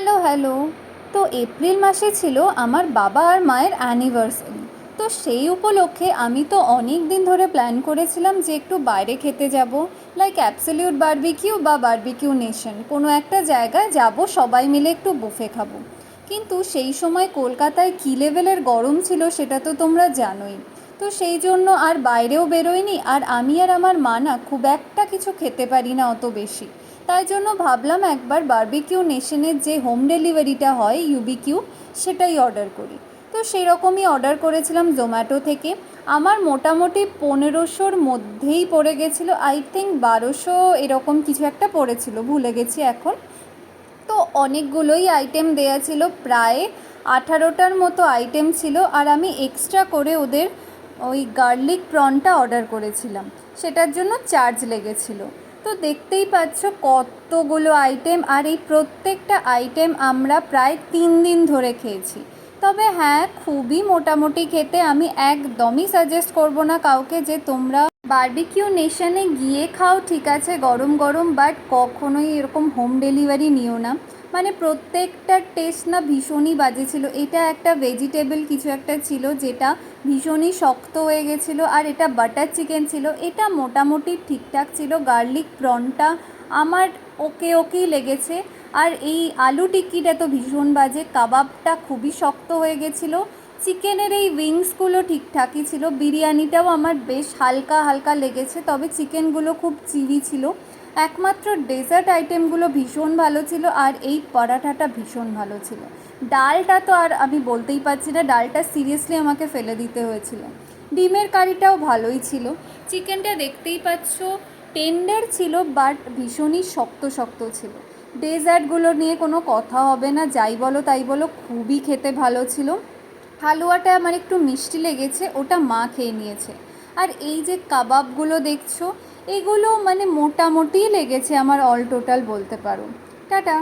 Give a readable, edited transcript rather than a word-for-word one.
Hello hello. তো April মাসে ছিল আমার বাবা আর মায়ের অ্যানিভার্সারি। তো সেই উপলক্ষে আমি তো অনেক দিন ধরে প্ল্যান করেছিলাম যে একটু বাইরে খেতে যাব, লাইক অ্যাবসলিউট বারবিকিউ বা বারবিকিউ নেশন, কোনো একটা জায়গায় যাব, সবাই মিলে একটু বুফে খাবো। কিন্তু সেই সময় কলকাতায় কী লেভেলের গরম ছিল সেটা তো তোমরা জানোই। তো সেই জন্য আর বাইরেও বেরোয়নি, আর আমি আর আমার মা না খুব একটা কিছু খেতে পারি না অত বেশি। তাই জন্য ভাবলাম একবার বারবিকিউ নেশনের যে হোম ডেলিভারিটা হয় ইউবিকিউ, সেটাই অর্ডার করি। তো সেরকমই অর্ডার করেছিলাম জোম্যাটো থেকে। আমার মোটামুটি 1500-র মধ্যেই পড়ে গেছিলো, আই থিঙ্ক 1200 এরকম কিছু একটা পড়েছিল, ভুলে গেছি এখন। তো অনেকগুলোই আইটেম দেয়া ছিল, প্রায় 18টার মতো আইটেম ছিল, আর আমি এক্সট্রা করে ওদের ওই গার্লিক প্রনটা অর্ডার করেছিলাম, সেটার জন্য চার্জ লেগেছিল। তো দেখতেই পাচ্ছ কতগুলো আইটেম, আর এই প্রত্যেকটা আইটেম আমরা প্রায় 3 দিন ধরে খেয়েছি। তবে হ্যাঁ, খুবই মোটামুটি খেতে। আমি একদমই সাজেস্ট করব না কাউকে যে তোমরা বারবিকিউ নেশনে গিয়ে খাও, ঠিক আছে গরম গরম, বাট কখনোই এরকম হোম ডেলিভারি নিও না। মানে প্রত্যেকটা টেস্ট না ভীষণই বাজে ছিল। এটা একটা ভেজিটেবল কিছু একটা ছিল যেটা ভীষণই শক্ত হয়ে গেছিলো, আর এটা বাটার চিকেন ছিল, এটা মোটামুটি ঠিকঠাক ছিল। গার্লিক প্রনটা আমার ওকেই লেগেছে। আর এই আলু টিক্কিটা তো ভীষণ বাজে, কাবাবটা খুবই শক্ত হয়ে গেছিলো। চিকেনের এই উইংসগুলো ঠিকঠাকই ছিল, বিরিয়ানিটাও আমার বেশ হালকা হালকা লেগেছে, তবে চিকেনগুলো খুব চিলি ছিল। একমাত্র ডেজার্ট আইটেমগুলো ভীষণ ভালো ছিল, আর এই পরাঠাটা ভীষণ ভালো ছিল। ডালটা তো আর আমি বলতেই পারছি না, ডালটা সিরিয়াসলি আমাকে ফেলে দিতে হয়েছিল। ডিমের কারিটাও ভালোই ছিল। চিকেনটা দেখতেই পাচ্ছ টেন্ডার ছিল, বাট ভীষণই শক্ত শক্ত ছিল। ডেজার্টগুলো নিয়ে কোনো কথা হবে না, যাই বলো তাই বলো, খুবই খেতে ভালো ছিল। হালুয়াটা আমার একটু মিষ্টি লেগেছে, ওটা মা খেয়ে নিয়েছে। আর এই যে কাবাবগুলো দেখছো, এগুলো মানে মোটামুটি লেগেছে আমার, অল টোটাল বলতে পারো। টাটা।